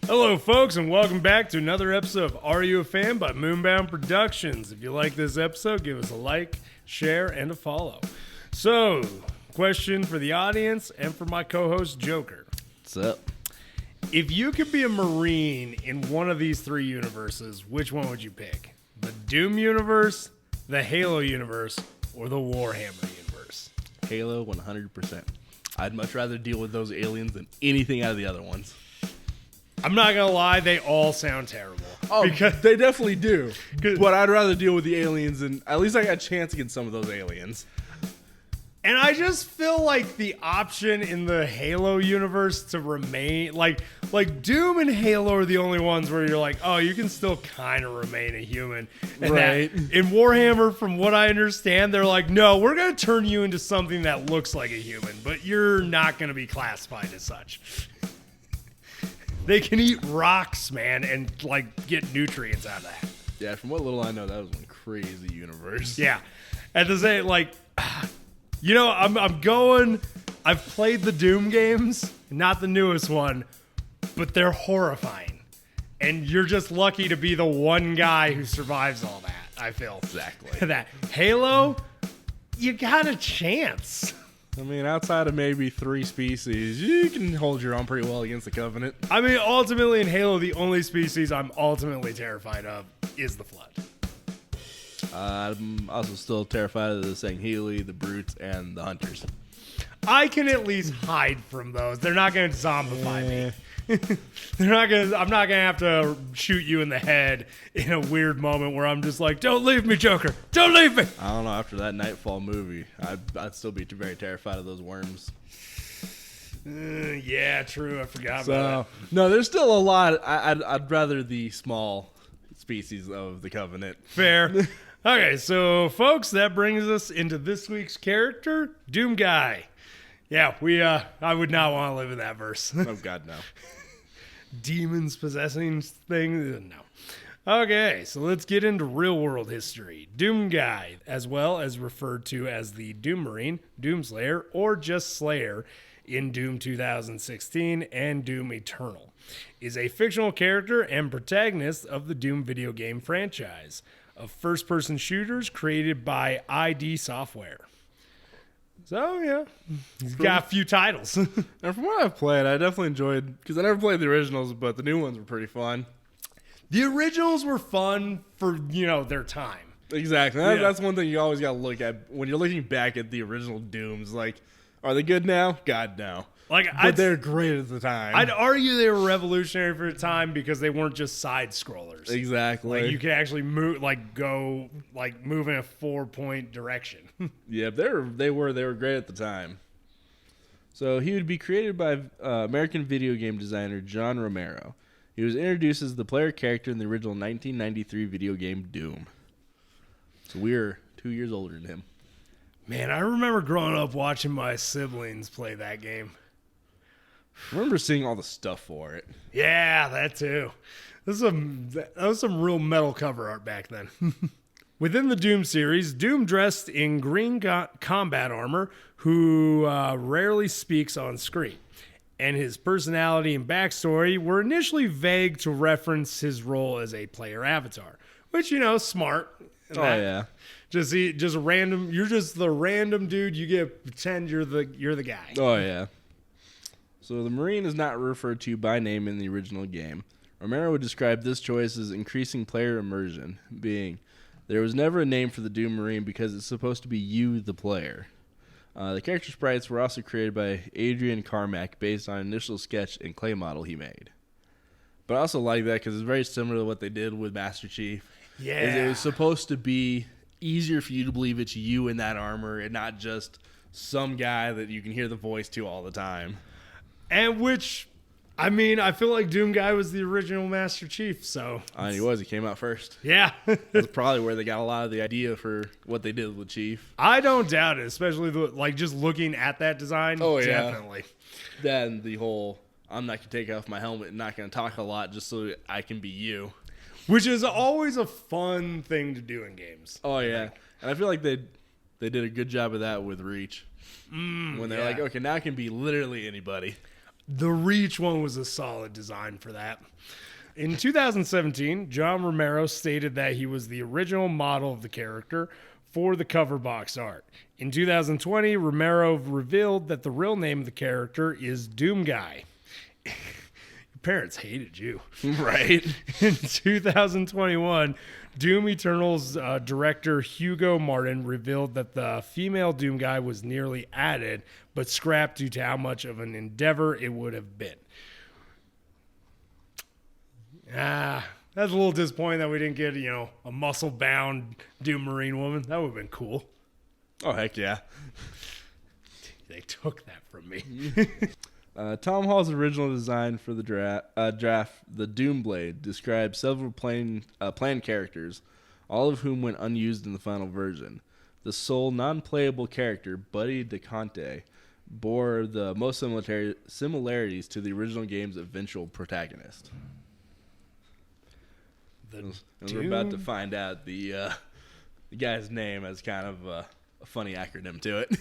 Hello, folks, and welcome back to another episode of Are You a Fan by MoonboundProductions. If you like this episode, give us a like, share, and a follow. So, question for the audience and for my co-host, Joker. What's up? If you could be a Marine in one of these three universes, which one would you pick? The Doom universe, the Halo universe, or the Warhammer universe? Halo 100%. I'd much rather deal with those aliens than anything out of the other ones. I'm not going to lie, they all sound terrible. Oh, because they definitely do. But I'd rather deal with the aliens, and at least I got a chance against some of those aliens. And I just feel like the option in the Halo universe to remain like Doom and Halo are the only ones where you're like, oh, you can still kind of remain a human. And right. In Warhammer, from what I understand, they're like, no, we're going to turn you into something that looks like a human, but you're not going to be classified as such. They can eat rocks, man, and like get nutrients out of that. Yeah, from what little I know, that was one crazy universe. Yeah. At the same, like, you know, I've played the Doom games, not the newest one, but they're horrifying. And you're just lucky to be the one guy who survives all that, I feel. Exactly. That Halo, you got a chance. I mean, outside of maybe 3 species, you can hold your own pretty well against the Covenant. I mean, ultimately in Halo, the only species I'm ultimately terrified of is the Flood. I'm also still terrified of the Sangheili, the Brutes, and the Hunters. I can at least hide from those. They're not going to zombify me. I'm not gonna have to shoot you in the head in a weird moment where I'm just like, don't leave me, Joker, don't leave me. I don't know, after that Nightfall movie, I'd still be very terrified of those worms. Yeah, true, I forgot about that. No, there's still a lot. I'd rather the small species of the Covenant. Fair. Okay, so folks, that brings us into this week's character, Doomguy. Yeah, I would not want to live in that verse. Oh God, no. Demons possessing things? No. Okay, so let's get into real-world history. Doomguy, as well as referred to as the Doom Marine, Doomslayer, or just Slayer in Doom 2016 and Doom Eternal, is a fictional character and protagonist of the Doom video game franchise of first-person shooters created by ID Software. So, yeah, he's got a few titles. And from what I've played, I definitely enjoyed, because I never played the originals, but the new ones were pretty fun. The originals were fun for, their time. Exactly. That's one thing you always got to look at when you're looking back at the original Dooms. Like, are they good now? God, no. But they're great at the time. I'd argue they were revolutionary for the time because they weren't just side scrollers. Exactly. Like you could actually move, move in a 4-point direction. Yeah, they were great at the time. So he would be created by American video game designer John Romero. He was introduced as the player character in the original 1993 video game Doom. So we're 2 years older than him. Man, I remember growing up watching my siblings play that game. I remember seeing all the stuff for it. Yeah, that too. That was some real metal cover art back then. Within the Doom series, Doom dressed in green combat armor who rarely speaks on screen. And his personality and backstory were initially vague to reference his role as a player avatar. Which, smart. Oh, yeah. Just random. You're just the random dude. You get to pretend you're the guy. Oh, yeah. So the Marine is not referred to by name in the original game. Romero would describe this choice as increasing player immersion, being, there was never a name for the Doom Marine because it's supposed to be you, the player. The character sprites were also created by Adrian Carmack based on an initial sketch and clay model he made. But I also like that because it's very similar to what they did with Master Chief. Yeah. It was supposed to be easier for you to believe it's you in that armor and not just some guy that you can hear the voice to all the time. And which, I mean, I feel like Doomguy was the original Master Chief, so. He was. He came out first. Yeah. That's probably where they got a lot of the idea for what they did with Chief. I don't doubt it, especially just looking at that design. Oh, yeah. Definitely. Then the whole, I'm not going to take off my helmet and not going to talk a lot just so I can be you. Which is always a fun thing to do in games. Oh, yeah. And I feel like they did a good job of that with Reach. When they're like, okay, now I can be literally anybody. The Reach one was a solid design for that. In 2017, John Romero stated that he was the original model of the character for the cover box art. In 2020, Romero revealed that the real name of the character is Doomguy. Your parents hated you. Right. In 2021, Doom Eternal's director Hugo Martin revealed that the female Doomguy was nearly added, but scrapped due to how much of an endeavor it would have been. That's a little disappointing that we didn't get, a muscle-bound Doom Marine woman. That would have been cool. Oh, heck yeah. They took that from me. Tom Hall's original design for the draft, the Doomblade, described several planned characters, all of whom went unused in the final version. The sole non-playable character, Buddy DeConte, bore the most similarities to the original game's eventual protagonist. We're about to find out the guy's name has kind of a funny acronym to it.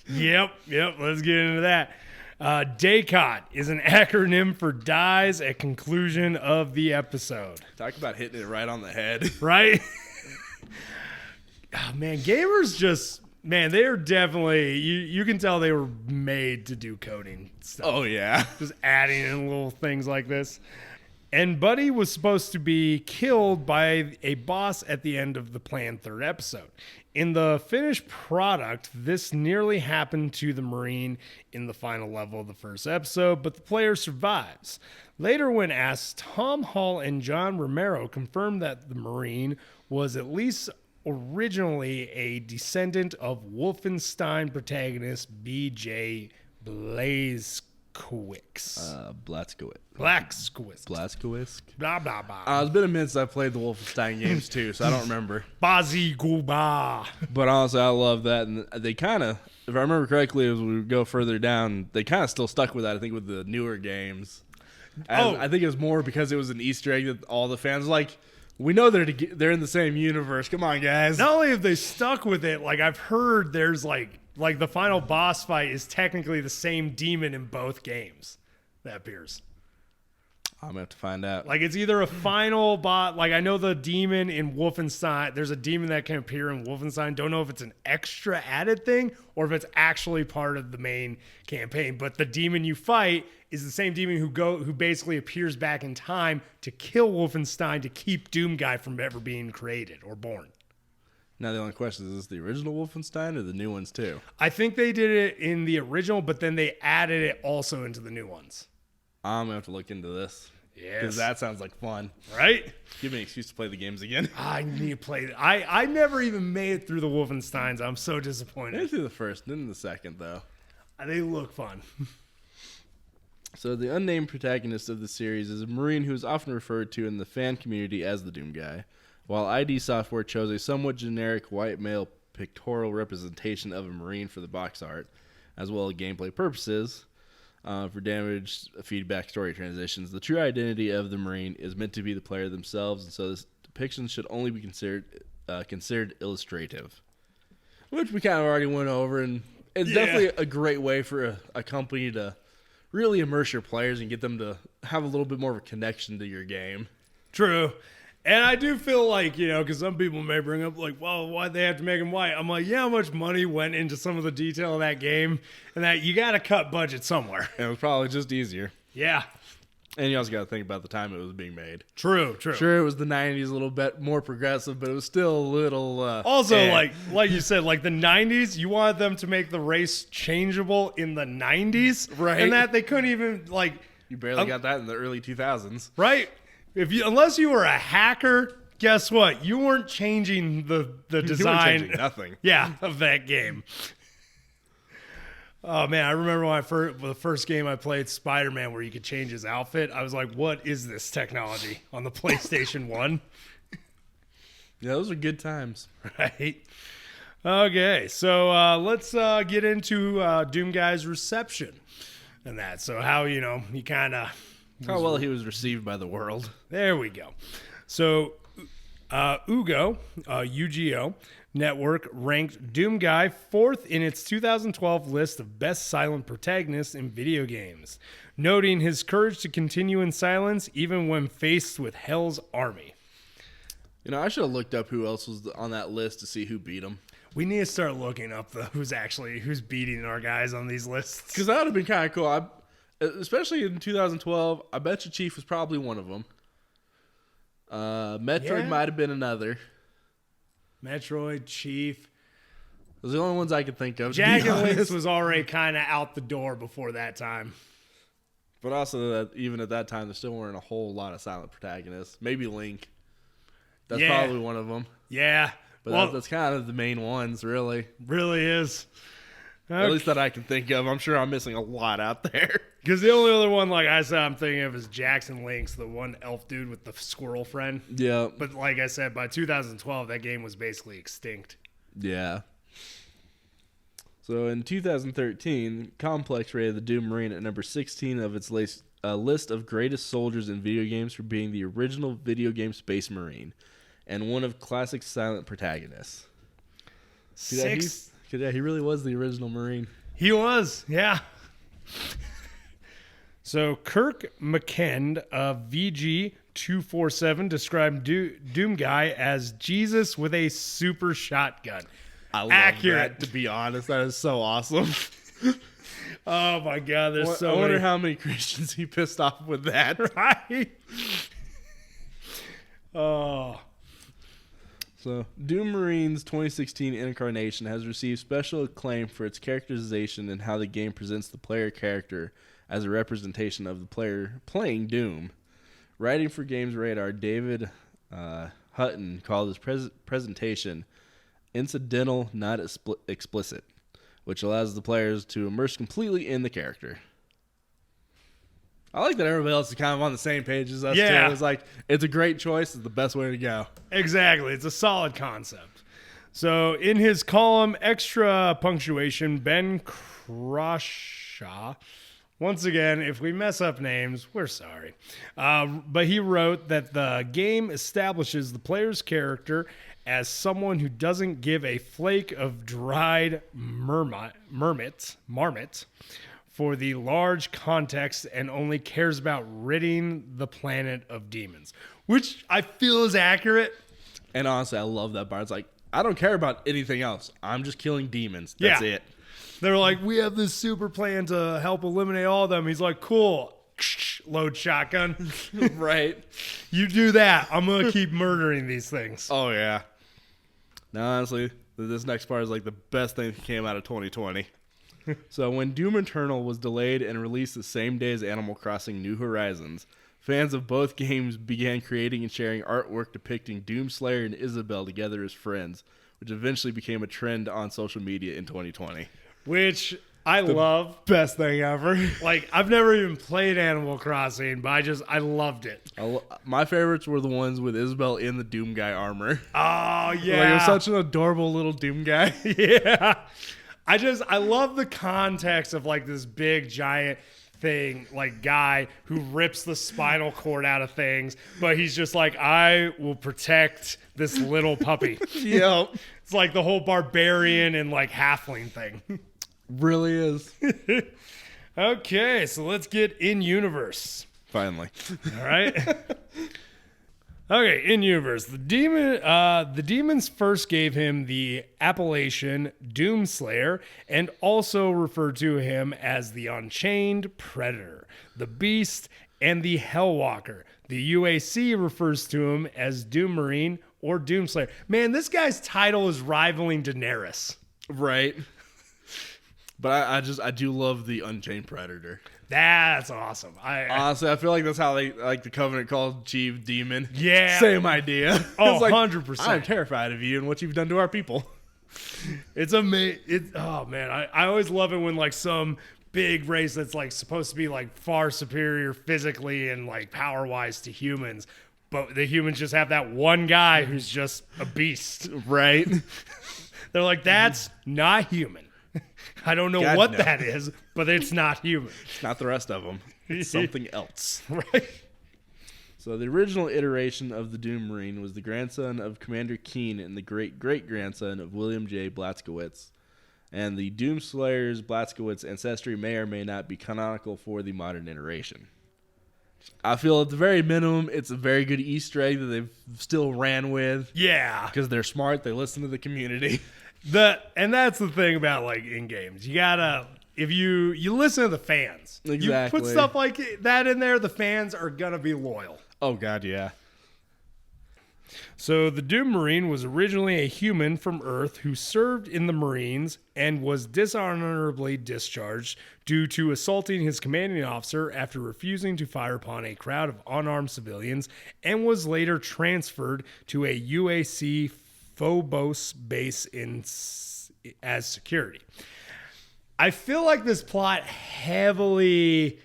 Yep. Let's get into that. DACOT is an acronym for Dies at Conclusion of the Episode. Talk about hitting it right on the head. Right? Oh, man, gamers just, they're definitely, you can tell they were made to do coding stuff. Oh, yeah. Just adding in little things like this. And Buddy was supposed to be killed by a boss at the end of the planned third episode. In the finished product, this nearly happened to the Marine in the final level of the first episode, but the player survives. Later, when asked, Tom Hall and John Romero confirmed that the Marine was at least originally a descendant of Wolfenstein protagonist B.J. Blazkowicz. Blazkowicz. Blah, blah, blah. It's been a minute since I played the Wolfenstein games too, so I don't remember. Baziguba. But honestly, I love that, and they kind of, if I remember correctly, as we go further down, they kind of still stuck with that. I think with the newer games. I think it was more because it was an Easter egg that all the fans were like, we know they're in the same universe. Come on, guys. Not only have they stuck with it, like I've heard there's like the final boss fight is technically the same demon in both games that appears. I'm going to have to find out. Like it's either a final boss, like I know the demon in Wolfenstein, there's a demon that can appear in Wolfenstein. Don't know if it's an extra added thing or if it's actually part of the main campaign. But the demon you fight is the same demon who basically appears back in time to kill Wolfenstein to keep Doomguy from ever being created or born. Now the only question is this the original Wolfenstein or the new ones too? I think they did it in the original, but then they added it also into the new ones. I'm going to have to look into this. Yes. Because that sounds like fun. Right? Give me an excuse to play the games again. I need to play it. I never even made it through the Wolfensteins. I'm so I disappointed. did through the first, then the second, though. They look fun. So the unnamed protagonist of the series is a Marine who is often referred to in the fan community as the Doomguy, while ID Software chose a somewhat generic white male pictorial representation of a Marine for the box art, as well as gameplay purposes. For damaged feedback story transitions, the true identity of the Marine is meant to be the player themselves, and so this depiction should only be considered illustrative, which we kind of already went over, and it's definitely a great way for a company to really immerse your players and get them to have a little bit more of a connection to your game. True. And I do feel like, because some people may bring up, like, well, why'd they have to make him white? I'm like, how much money went into some of the detail of that game? And that you got to cut budget somewhere. And it was probably just easier. Yeah. And you also got to think about the time it was being made. True. Sure, it was the 90s, a little bit more progressive, but it was still a little... also, like you said, like the 90s, you wanted them to make the race changeable in the 90s. Right. And that they couldn't even, like... You barely got that in the early 2000s. Right. Unless you were a hacker, guess what? You weren't changing the design. You weren't changing nothing. Yeah, of that game. Oh man, I remember when the first game I played, Spider-Man, where you could change his outfit. I was like, "What is this technology?" On the PlayStation 1. Yeah, those are good times, right? Okay, so let's get into Doomguy's reception and that. So how he kind of. How well he was received by the world. There we go. So, UGO, Network ranked Doomguy 4th in its 2012 list of best silent protagonists in video games, noting his courage to continue in silence even when faced with Hell's army. You know, I should have looked up who else was on that list to see who beat him. We need to start looking up who's beating our guys on these lists. Because that would have been kind of cool. Especially in 2012, I bet you Chief was probably one of them. Metroid might have been another. Metroid, Chief. Those are the only ones I could think of. Jack and Lynx was already kind of out the door before that time. But also, even at that time, there still weren't a whole lot of silent protagonists. Maybe Link. That's probably one of them. Yeah. But that's kind of the main ones, really. Really is. Okay. At least that I can think of. I'm sure I'm missing a lot out there. Because the only other one, like I said, I'm thinking of is Jackson Lynx, the one elf dude with the squirrel friend. Yeah. But like I said, by 2012, that game was basically extinct. Yeah. So in 2013, Complex rated the Doom Marine at number 16 of its list of greatest soldiers in video games for being the original video game Space Marine and one of classic silent protagonists. He really was the original Marine. He was, yeah. So Kirk McKend of VG247 described Doomguy as Jesus with a super shotgun. I love Accurate. that, to be honest. That is so awesome. Oh my God, I wonder how many Christians he pissed off with that. Right? Oh. So, Doom Marine's 2016 incarnation has received special acclaim for its characterization and how the game presents the player character as a representation of the player playing Doom. Writing for Games Radar, David Hutton called his presentation incidental, not explicit, which allows the players to immerse completely in the character. I like that everybody else is kind of on the same page as us, too. It's like, it's a great choice. It's the best way to go. Exactly. It's a solid concept. So, in his column, Extra Punctuation, Ben Croshaw, once again, if we mess up names, we're sorry. But he wrote that the game establishes the player's character as someone who doesn't give a flake of dried marmot for the large context and only cares about ridding the planet of demons, which I feel is accurate. And honestly, I love that part. It's like, I don't care about anything else. I'm just killing demons. That's it. They're like, we have this super plan to help eliminate all of them. He's like, cool. Load shotgun. Right. You do that. I'm going to keep murdering these things. Oh, yeah. Now, honestly, this next part is like the best thing that came out of 2020. So when Doom Eternal was delayed and released the same day as Animal Crossing New Horizons, fans of both games began creating and sharing artwork depicting Doomslayer and Isabelle together as friends, which eventually became a trend on social media in 2020. Which I love. Best thing ever. Like, I've never even played Animal Crossing, but I loved it. My favorites were the ones with Isabelle in the Doomguy armor. Oh, yeah. Like, it was such an adorable little Doomguy. Yeah. I love the context of like this big giant thing, like guy who rips the spinal cord out of things, but he's just like, I will protect this little puppy. Yep. It's like the whole barbarian and like halfling thing. Really is. Okay, so let's get in universe. Finally. All right. Okay, in universe, the demons first gave him the appellation Doomslayer and also referred to him as the Unchained Predator, the Beast, and the Hellwalker. The UAC refers to him as Doom Marine or Doomslayer. Man, this guy's title is rivaling Daenerys. Right. But I do love the Unchained Predator. That's awesome. Honestly, I feel like that's how they like the Covenant called Chief Demon. Yeah. Same idea. Oh, like, 100%. I'm terrified of you and what you've done to our people. It's amazing. Oh, man. I always love it when like some big race that's like supposed to be like far superior physically and like power-wise to humans, but the humans just have that one guy who's just a beast. Right? They're like, that's not human. I don't know what that is, but it's not human. It's not the rest of them. It's something else. Right? So the original iteration of the Doom Marine was the grandson of Commander Keen and the great-great-grandson of William J. Blazkowicz. And the Doom Slayer's Blazkowicz ancestry may or may not be canonical for the modern iteration. I feel at the very minimum, it's a very good Easter egg that they've still ran with. Yeah. Because they're smart, they listen to the community. And that's the thing about like in games. You gotta, if you listen to the fans. Exactly. You put stuff like that in there, the fans are gonna be loyal. Oh god, yeah. So the Doom Marine was originally a human from Earth who served in the Marines and was dishonorably discharged due to assaulting his commanding officer after refusing to fire upon a crowd of unarmed civilians, and was later transferred to a UAC Phobos base as security. I feel like this plot heavily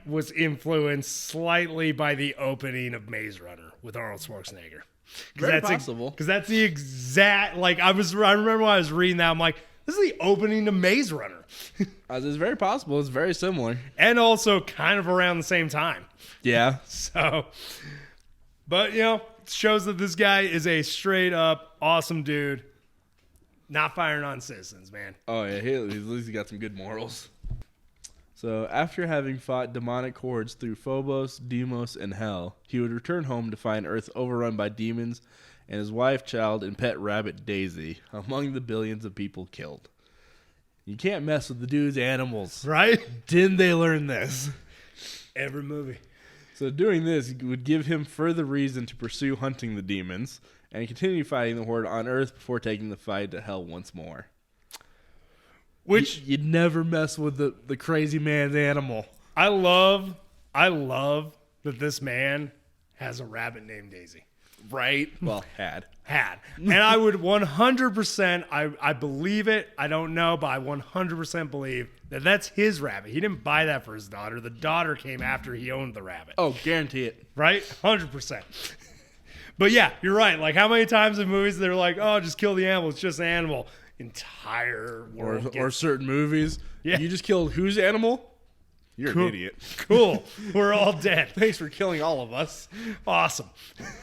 was influenced slightly by the opening of Maze Runner with Arnold Schwarzenegger. Very possible. Because that's the exact, I remember when I was reading that, I'm like, this is the opening to Maze Runner. It's very possible. It's very similar. And also kind of around the same time. Yeah. So, but, it shows that this guy is a straight up awesome dude. Not firing on citizens, man. Oh, yeah. At least he got some good morals. So, after having fought demonic hordes through Phobos, Deimos, and Hell, he would return home to find Earth overrun by demons and his wife, child, and pet rabbit Daisy among the billions of people killed. You can't mess with the dude's animals. Right? Didn't they learn this? Every movie. So, doing this would give him further reason to pursue hunting the demons and continue fighting the horde on Earth before taking the fight to Hell once more. Which you'd never mess with the crazy man's animal. I love that this man has a rabbit named Daisy. Right? Well, had. And I would 100%, I believe it. I don't know, but I 100% believe that that's his rabbit. He didn't buy that for his daughter. The daughter came after he owned the rabbit. Oh, guarantee it. Right? 100%. But yeah, you're right. Like, how many times in movies they're like, oh, just kill the animal. It's just an animal. Entire world. Or certain movies. Yeah. You just killed whose animal? You're Cool. an idiot. Cool. We're all dead. Thanks for killing all of us. Awesome.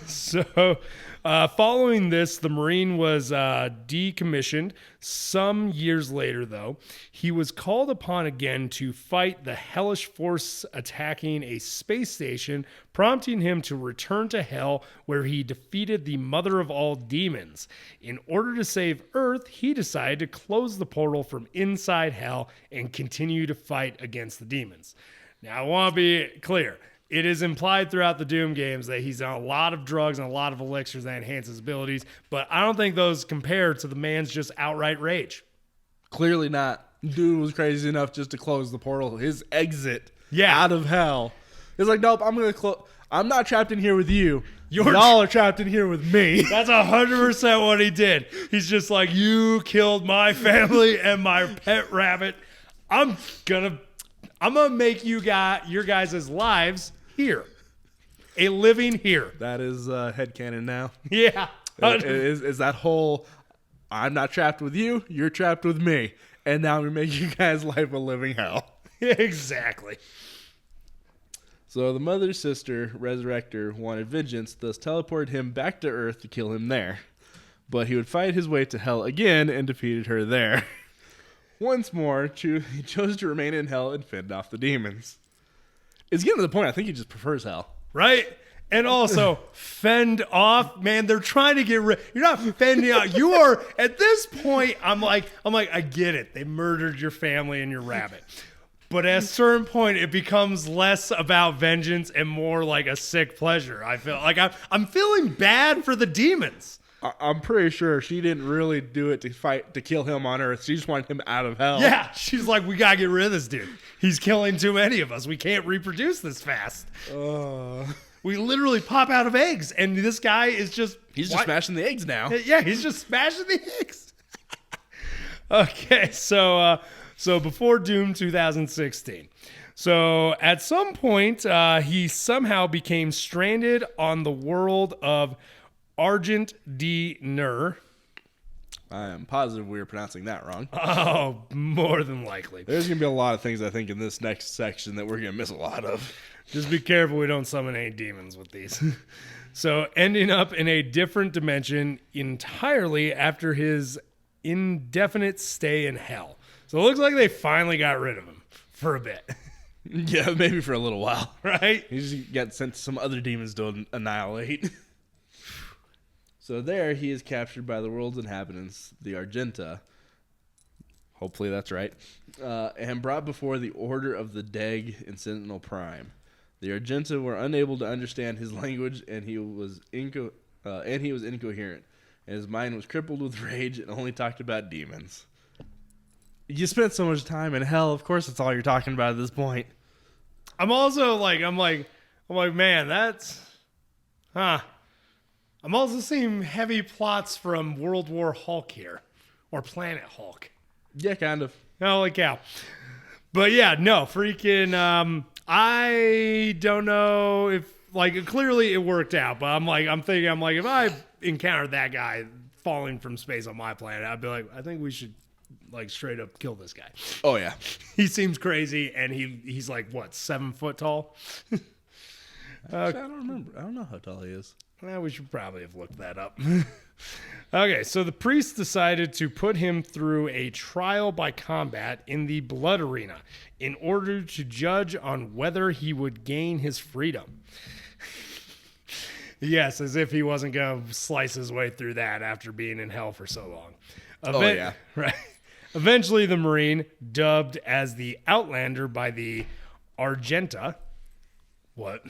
So, following this, the Marine was decommissioned. Some years later, though, he was called upon again to fight the hellish force attacking a space station, prompting him to return to Hell, where he defeated the mother of all demons. In order to save Earth, he decided to close the portal from inside Hell and continue to fight against the demons. Now, I want to be clear. It is implied throughout the Doom games that he's on a lot of drugs and a lot of elixirs that enhance his abilities, but I don't think those compare to the man's just outright rage. Clearly not. Dude was crazy enough just to close the portal. His exit Yeah. out of Hell. It's like, nope, I'm not trapped in here with you. Y'all are trapped in here with me. That's 100% what he did. He's just like, you killed my family and my pet rabbit. I'm gonna make your guys' lives here. A living here. That is headcanon now. Yeah. Is that whole, I'm not trapped with you, you're trapped with me. And now we make you guys' life a living hell. Exactly. So the mother's sister, Resurrector, wanted vengeance, thus teleported him back to Earth to kill him there. But he would fight his way to Hell again and defeated her there. Once more, he chose to remain in Hell and fend off the demons. It's getting to the point I think he just prefers Hell. Right? And also, fend off. Man, they're trying to get rid. You're not fending off. You are, at this point, I'm like, I get it. They murdered your family and your rabbit. But at a certain point, it becomes less about vengeance and more like a sick pleasure. I feel like I'm feeling bad for the demons. I'm pretty sure she didn't really do it to kill him on Earth. She just wanted him out of Hell. Yeah, she's like, we gotta get rid of this dude. He's killing too many of us. We can't reproduce this fast. We literally pop out of eggs, and this guy is just... He's just smashing the eggs now. Yeah, he's just smashing the eggs. Okay, so before Doom 2016. So at some point, he somehow became stranded on the world of Argent d-rael. I am positive we were pronouncing that wrong. Oh, more than likely. There's going to be a lot of things, I think, in this next section that we're going to miss a lot of. Just be careful we don't summon any demons with these. So ending up in a different dimension entirely after his indefinite stay in hell. So it looks like they finally got rid of him for a bit. Yeah, maybe for a little while. Right? He just got sent to some other demons to annihilate. So there, he is captured by the world's inhabitants, the Argenta. Hopefully that's right. And brought before the Order of the Deg and Sentinel Prime. The Argenta were unable to understand his language, and he was incoherent. And his mind was crippled with rage and only talked about demons. You spent so much time in hell, of course that's all you're talking about at this point. I'm also like, man, that's, I'm also seeing heavy plots from World War Hulk here, or Planet Hulk. Yeah, kind of. Holy cow. But yeah, no, freaking, I don't know if, like, clearly it worked out, but I'm thinking, if I encountered that guy falling from space on my planet, I'd be like, I think we should, like, straight up kill this guy. Oh, yeah. He seems crazy, and he's like, what, 7 foot tall? I don't remember. I don't know how tall he is. Well, we should probably have looked that up. Okay, so the priest decided to put him through a trial by combat in the blood arena in order to judge on whether he would gain his freedom. Yes, as if he wasn't going to slice his way through that after being in hell for so long. Yeah. Right. Eventually, the Marine, dubbed as the Outlander by the Argenta. What?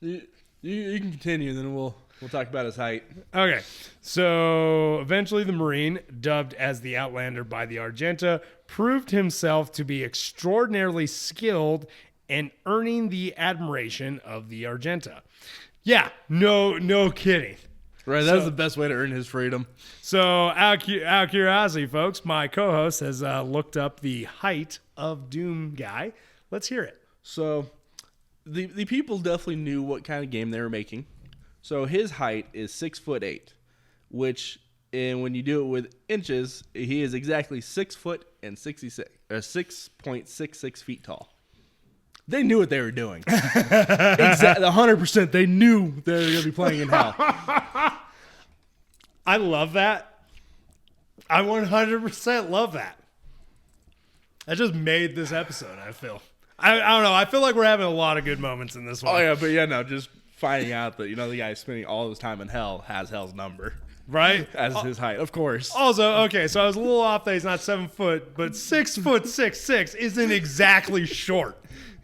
You can continue, then we'll talk about his height. Okay, so eventually the Marine, dubbed as the Outlander by the Argenta, proved himself to be extraordinarily skilled and earning the admiration of the Argenta. Yeah, no kidding. Right, that was the best way to earn his freedom. So, out of curiosity, folks, my co-host has looked up the height of Doomguy. Let's hear it. So, the people definitely knew what kind of game they were making. So his height is 6'8", which, and when you do it with inches, he is exactly 6 foot and 6.66 feet tall. They knew what they were doing. 100%. They knew they were going to be playing in hell. I love that. I 100% love that. I just made this episode, I feel. I don't know. I feel like we're having a lot of good moments in this one. Oh, yeah, but yeah, no, just finding out that, the guy spending all of his time in hell has hell's number. Right? As his height, of course. Also, okay, so I was a little off that he's not 7 foot, but 6'6" isn't exactly short.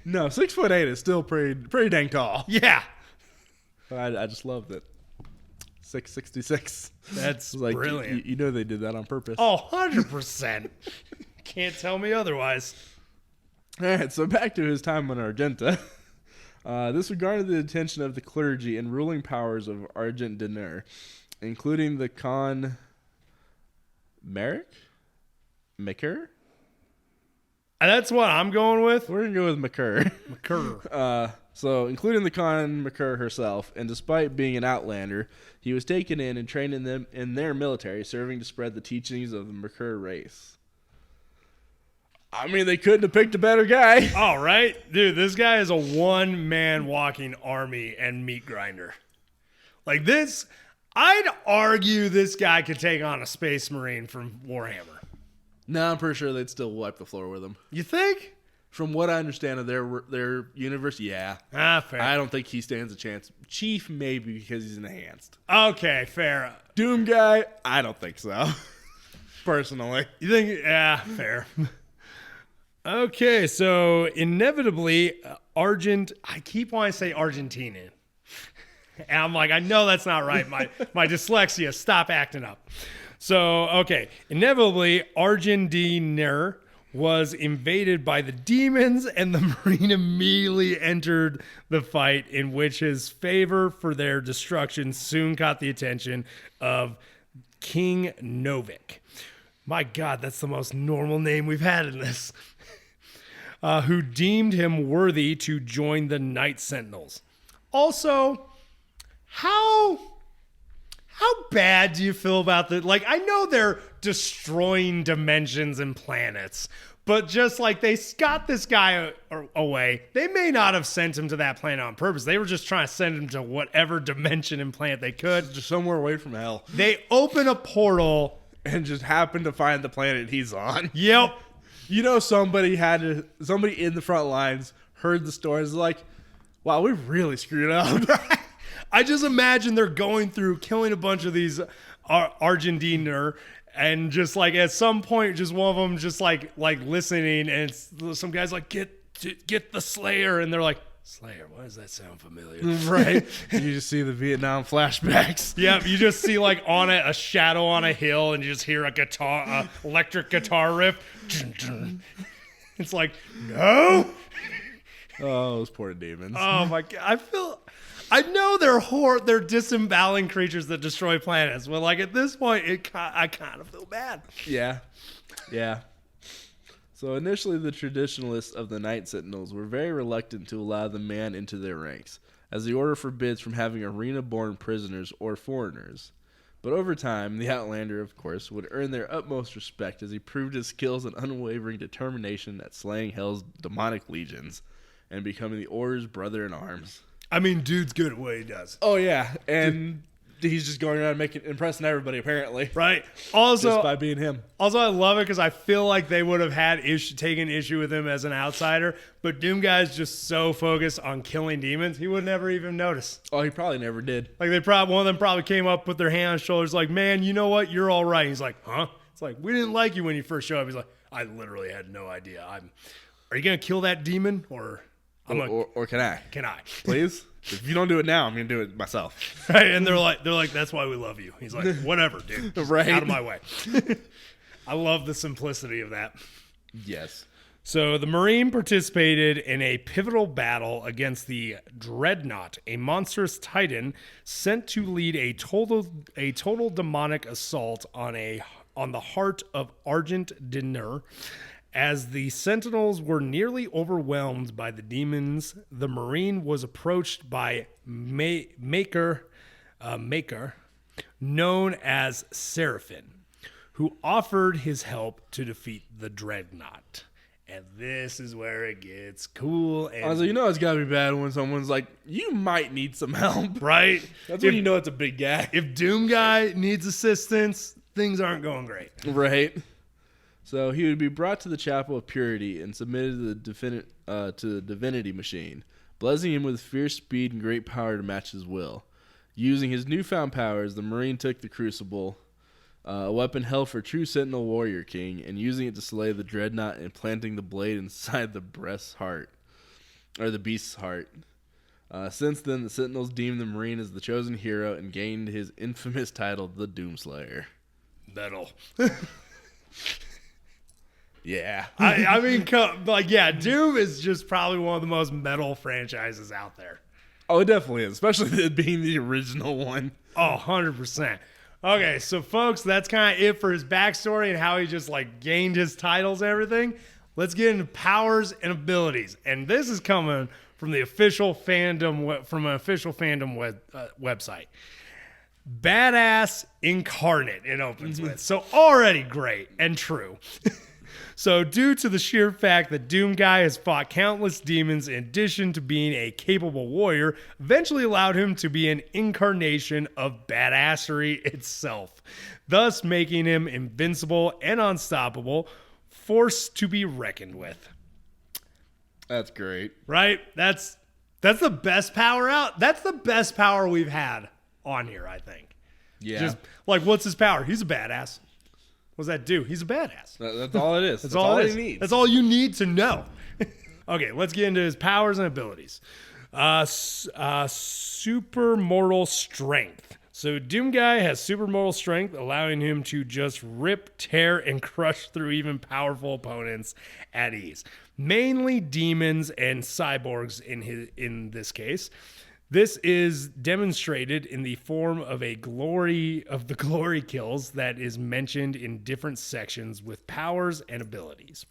No, 6'8" is still pretty dang tall. Yeah. I just loved it. 6'66". That's like, brilliant. You know they did that on purpose. Oh, 100%. Can't tell me otherwise. All right, so back to his time on Argenta. This regarded the attention of the clergy and ruling powers of Argent Dinar, including the Khan Makar? That's what I'm going with. We're going to go with Makar. So, including the Khan Makar herself, and despite being an outlander, he was taken in and trained in their military, serving to spread the teachings of the Makar race. I mean, they couldn't have picked a better guy. All right. Dude, this guy is a one-man walking army and meat grinder. Like this, I'd argue this guy could take on a Space Marine from Warhammer. No, I'm pretty sure they'd still wipe the floor with him. You think? From what I understand of their universe, yeah. Fair. I don't think he stands a chance. Chief, maybe, because he's enhanced. Okay, fair. Doomguy, I don't think so. Personally. You think? Yeah, fair. Okay, so inevitably, I keep wanting to say Argentinian. And I'm like, I know that's not right. My dyslexia, stop acting up. So, okay, inevitably, Argentina was invaded by the demons, and the Marine immediately entered the fight, in which his favor for their destruction soon caught the attention of King Novik. My God, that's the most normal name we've had in this. Who deemed him worthy to join the Night Sentinels. Also, how bad do you feel about that? Like, I know they're destroying dimensions and planets, But just like they got this guy away, they may not have sent him to that planet on purpose. They were just trying to send him to whatever dimension and planet they could. Just somewhere away from hell. They open a portal. And just happened to find the planet he's on. Yep. You know, somebody in the front lines heard the stories like, wow, we really screwed up. I just imagine they're going through killing a bunch of these Argentiner, and just like at some point, just one of them just like listening, and some guy's like, get the Slayer, and they're like, Slayer, why does that sound familiar? Right. You just see the Vietnam flashbacks. Yeah, you just see like on a shadow on a hill, and you just hear a electric guitar riff. It's like, no. Oh, those poor demons. Oh my god, I know they're disemboweling creatures that destroy planets, but like at this point, I kind of feel bad. Yeah. So initially, the traditionalists of the Night Sentinels were very reluctant to allow the man into their ranks, as the order forbids from having arena-born prisoners or foreigners. But over time, the Outlander, of course, would earn their utmost respect as he proved his skills and unwavering determination at slaying Hell's demonic legions and becoming the Order's brother in arms. I mean, dude's good at what he does. Oh, yeah. And he's just going around impressing everybody, apparently. Right. Also, just by being him. Also, I love it because I feel like they would have had taken issue with him as an outsider, but Doomguy's just so focused on killing demons, he would never even notice. Oh, he probably never did. Like one of them probably came up with their hand on his shoulders like, man, you know what? You're all right. He's like, huh? It's like, we didn't like you when you first showed up. He's like, I literally had no idea. Are you going to kill that demon or... Or can I? Can I? Please? If you don't do it now, I'm going to do it myself. Right? And they're like, that's why we love you. He's like, whatever, dude. Right. Out of my way. I love the simplicity of that. Yes. So the Marine participated in a pivotal battle against the Dreadnought, a monstrous titan sent to lead a total demonic assault on the heart of Argentiner. As the Sentinels were nearly overwhelmed by the demons, the Marine was approached by Maker, known as Seraphim, who offered his help to defeat the Dreadnought. And this is where it gets cool. And also, you know it's got to be bad when someone's like, you might need some help. Right? That's when you know it's a big guy. If Doomguy needs assistance, things aren't going great. Right. So he would be brought to the Chapel of Purity and submitted to the Divinity Machine, blessing him with fierce speed and great power to match his will. Using his newfound powers, the Marine took the Crucible, a weapon held for true Sentinel Warrior King, and using it to slay the Dreadnought and planting the blade inside the beast's heart. Since then, the Sentinels deemed the Marine as the chosen hero and gained his infamous title, the Doomslayer. Metal. Yeah. I mean, Doom is just probably one of the most metal franchises out there. Oh, it definitely is, especially it being the original one. Oh, 100%. Okay, so folks, that's kind of it for his backstory and how he just gained his titles and everything. Let's get into powers and abilities. And this is coming from the official fandom, website. Badass Incarnate it opens with. So already great and true. So due to the sheer fact that Doomguy has fought countless demons in addition to being a capable warrior, eventually allowed him to be an incarnation of badassery itself, thus making him invincible and unstoppable, force to be reckoned with. That's great. Right? That's the best power out. That's the best power we've had on here, I think. Yeah. Just what's his power? He's a badass. What does that do? He's a badass. That's all it is. That's all he needs. That's all you need to know. Okay, let's get into his powers and abilities. Super mortal strength. So Doomguy has super mortal strength, allowing him to just rip, tear, and crush through even powerful opponents at ease. Mainly demons and cyborgs in this case. This is demonstrated in the form of the glory kills that is mentioned in different sections with powers and abilities.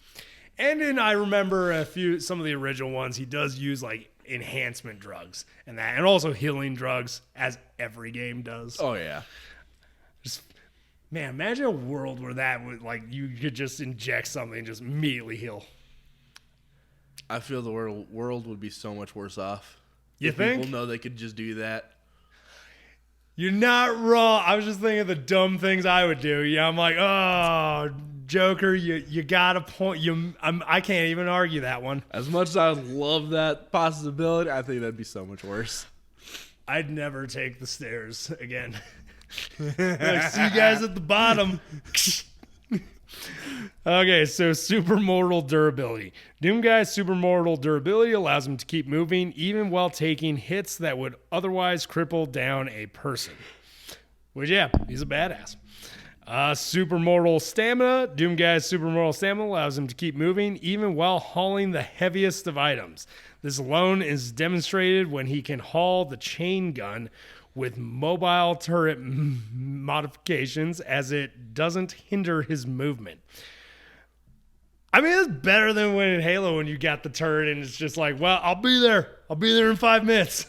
And I remember some of the original ones, he does use enhancement drugs and also healing drugs, as every game does. Oh yeah. Man, imagine a world where that would, like, you could just inject something and just immediately heal. I feel the world would be so much worse off. You if think? People know they could just do that. You're not wrong. I was just thinking of the dumb things I would do. Yeah, I'm like, oh, Joker, you got a point. I can't even argue that one. As much as I would love that possibility, I think that'd be so much worse. I'd never take the stairs again. Like, see you guys at the bottom. Okay, so supermortal durability. Doomguy's supermortal durability allows him to keep moving even while taking hits that would otherwise cripple down a person. Which, yeah, he's a badass. Supermortal stamina. Doomguy's supermortal stamina allows him to keep moving even while hauling the heaviest of items. This alone is demonstrated when he can haul the chain gun with mobile turret modifications, as it doesn't hinder his movement. I mean, it's better than when in Halo when you got the turret and it's just like, well, I'll be there. I'll be there in 5 minutes.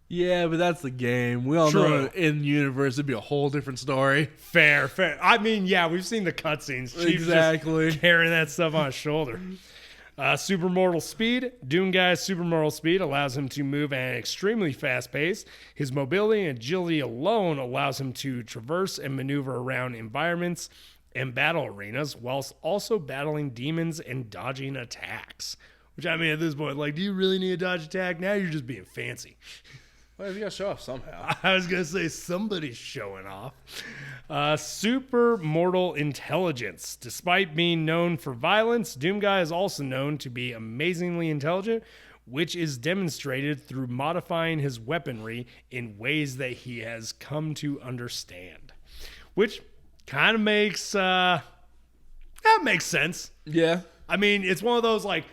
Yeah, but that's the game. We all know in universe it'd be a whole different story. Fair. I mean, yeah, we've seen the cutscenes. Exactly. Just carrying that stuff on his shoulder. Supermortal speed. Doomguy's supermortal speed allows him to move at an extremely fast pace. His mobility and agility alone allows him to traverse and maneuver around environments and battle arenas whilst also battling demons and dodging attacks. Which, I mean, at this point, like, do you really need a dodge attack? Now you're just being fancy. Well, you gotta show off somehow. I was gonna say somebody's showing off. Supermortal intelligence. Despite being known for violence, Doomguy is also known to be amazingly intelligent, which is demonstrated through modifying his weaponry in ways that he has come to understand. Which kind of makes that makes sense. Yeah. I mean, it's one of those, like,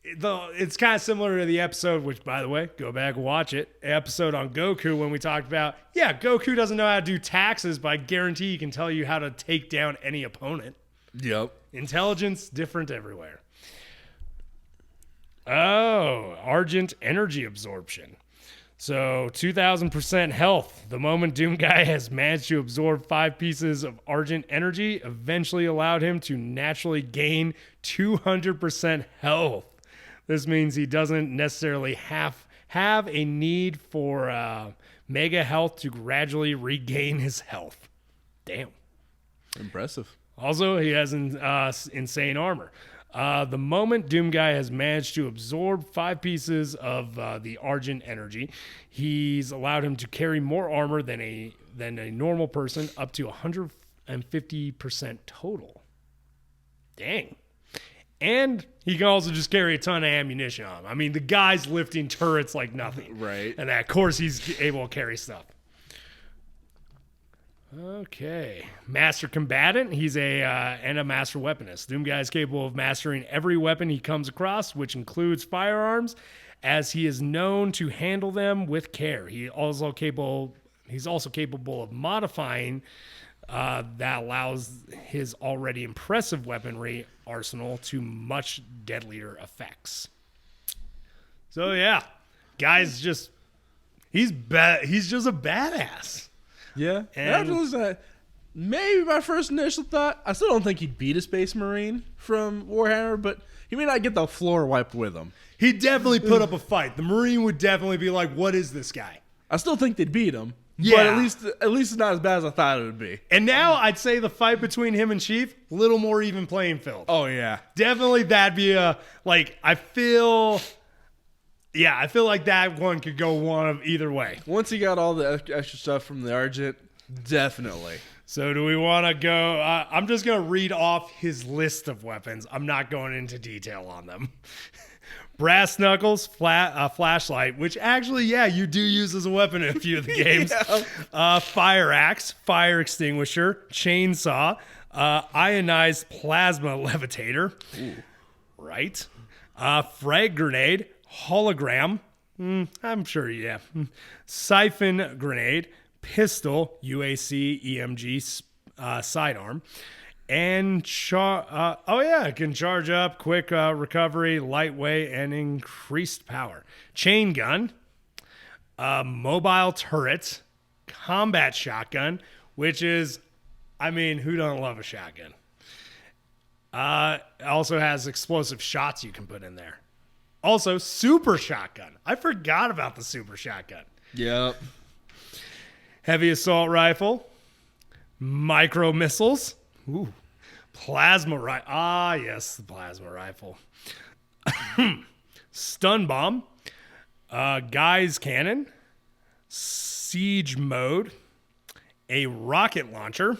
it's kind of similar to the episode, which, by the way, go back and watch it, episode on Goku, when we talked about, yeah, Goku doesn't know how to do taxes, but I guarantee he can tell you how to take down any opponent. Yep. Intelligence, different everywhere. Oh, Argent energy absorption. So 2,000% health. The moment Doomguy has managed to absorb 5 pieces of Argent energy, eventually allowed him to naturally gain 200% health. This means he doesn't necessarily have a need for mega health to gradually regain his health. Damn. Impressive. Also, he has insane armor. The moment Doomguy has managed to absorb 5 pieces of the Argent energy, he's allowed him to carry more armor than a normal person, up to 150% total. Dang. And he can also just carry a ton of ammunition on him. I mean, the guy's lifting turrets like nothing. Right. And of course he's able to carry stuff. Okay. Master combatant. He's and a master weaponist. Doomguy is capable of mastering every weapon he comes across, which includes firearms, as he is known to handle them with care. He's also capable of modifying that allows his already impressive weaponry arsenal to much deadlier effects. So yeah, guy's just he's just a badass. Yeah. And after listening to that, maybe my first initial thought, I still don't think he'd beat a Space Marine from Warhammer, but he may not get the floor wiped with him. He'd definitely put up a fight. The Marine would definitely be like, what is this guy? I still think they'd beat him. Yeah. But at least it's not as bad as I thought it would be. And now I'd say the fight between him and Chief, a little more even playing field. Oh, yeah. Definitely that'd be I feel like that one could go one of either way. Once he got all the extra stuff from the Argent, definitely. So do we want to go? I'm just going to read off his list of weapons. I'm not going into detail on them. Brass knuckles, flashlight, which actually, yeah, you do use as a weapon in a few of the games. Yeah. Fire axe, fire extinguisher, chainsaw, ionized plasma levitator. Ooh. Right. Frag grenade, hologram. I'm sure, yeah. Siphon grenade, pistol, UAC, EMG, sidearm. And it can charge up, quick recovery, lightweight, and increased power. Chain gun, mobile turret, combat shotgun, which is, I mean, who don't love a shotgun? It also has explosive shots you can put in there. Also, super shotgun. I forgot about the super shotgun. Yep. Heavy assault rifle. Micro missiles. Ooh. Plasma rifle. Ah, yes, the plasma rifle. Stun bomb. Guy's cannon. Siege mode. A rocket launcher.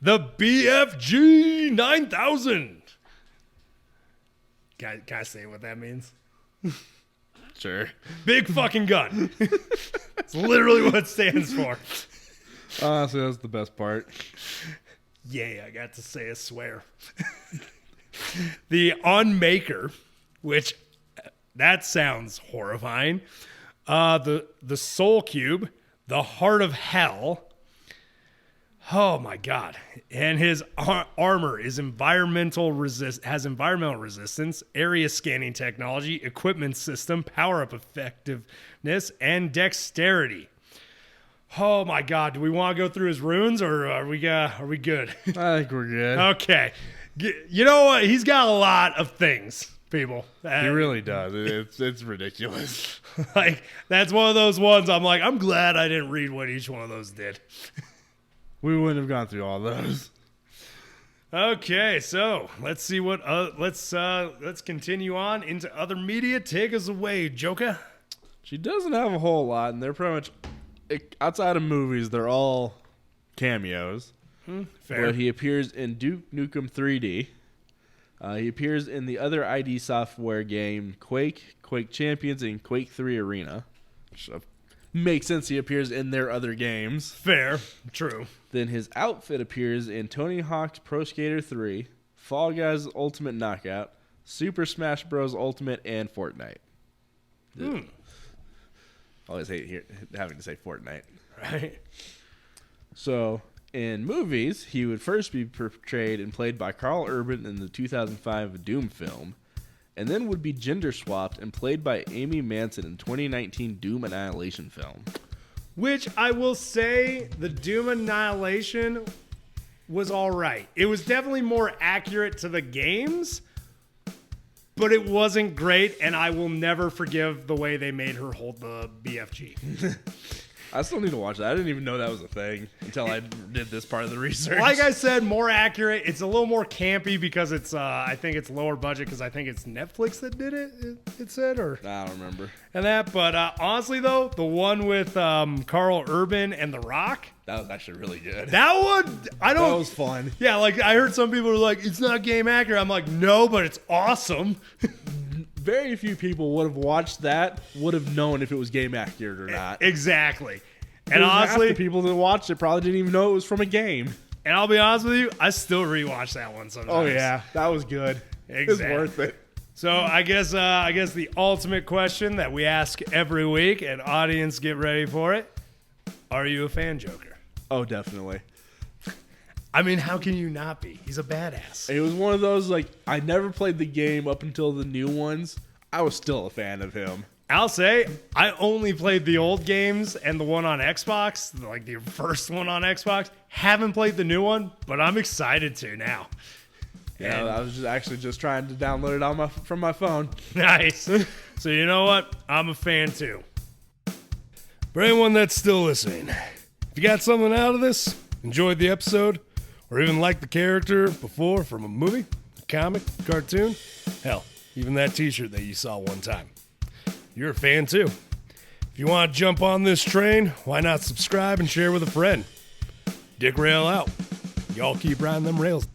The BFG 9000. Can I say what that means? Sure. Big fucking gun. It's literally what it stands for. Honestly, that's the best part. Yeah, I got to say a swear. The Unmaker, which that sounds horrifying. The Soul Cube, the Heart of Hell. Oh my God! And his armor is has environmental resistance, area scanning technology, equipment system, power up effectiveness, and dexterity. Oh my God! Do we want to go through his runes, or are we good? I think we're good. Okay. You know what? He's got a lot of things, people. He really does. It's ridiculous. Like, that's one of those ones I'm like, I'm glad I didn't read what each one of those did. We wouldn't have gone through all those. Okay, so let's see what let's continue on into other media. Take us away, Joker. She doesn't have a whole lot, and they're pretty much outside of movies. They're all cameos. Fair. But he appears in Duke Nukem 3D. He appears in the other ID Software game Quake, Quake Champions, and Quake 3 Arena. Which makes sense. He appears in their other games. Fair. True. Then his outfit appears in Tony Hawk's Pro Skater 3, Fall Guys Ultimate Knockout, Super Smash Bros. Ultimate, and Fortnite. Always hate having to say Fortnite. Right. So, in movies, he would first be portrayed and played by Carl Urban in the 2005 Doom film, and then would be gender swapped and played by Amy Manson in 2019 Doom Annihilation film. Which I will say, the Doom Annihilation was all right. It was definitely more accurate to the games, but it wasn't great, and I will never forgive the way they made her hold the BFG. I still need to watch that. I didn't even know that was a thing until I did this part of the research. Like I said, more accurate. It's a little more campy because it's I think it's lower budget because I think it's Netflix that did it. It said, or I don't remember. And that, but honestly though, the one with Carl Urban and The Rock, That was actually really good. that one I don't. That was fun. Yeah, like I heard some people were like, it's not game accurate. I'm like, no, but it's awesome. Very few people would have watched that, would have known if it was game accurate or not. Exactly. And Half honestly, the people that watched it probably didn't even know it was from a game. and I'll be honest with you, I still rewatch that one sometimes. Oh yeah, that was good. Exactly. It's worth it. So I guess the ultimate question that we ask every week, and audience get ready for it: are you a fan, Joker? Oh, definitely. I mean, how can you not be? He's a badass. It was one of those, like, I never played the game up until the new ones. I was still a fan of him. I'll say I only played the old games and the one on Xbox, like the first one on Xbox. Haven't played the new one, but I'm excited to now. Yeah, I was just trying to download it on from my phone. Nice. So you know what? I'm a fan too. For anyone that's still listening, if you got something out of this, enjoyed the episode, or even liked the character before from a movie, a comic, cartoon, hell, even that t-shirt that you saw one time, you're a fan too. If you want to jump on this train, why not subscribe and share with a friend? d-rael out. Y'all keep riding them rails.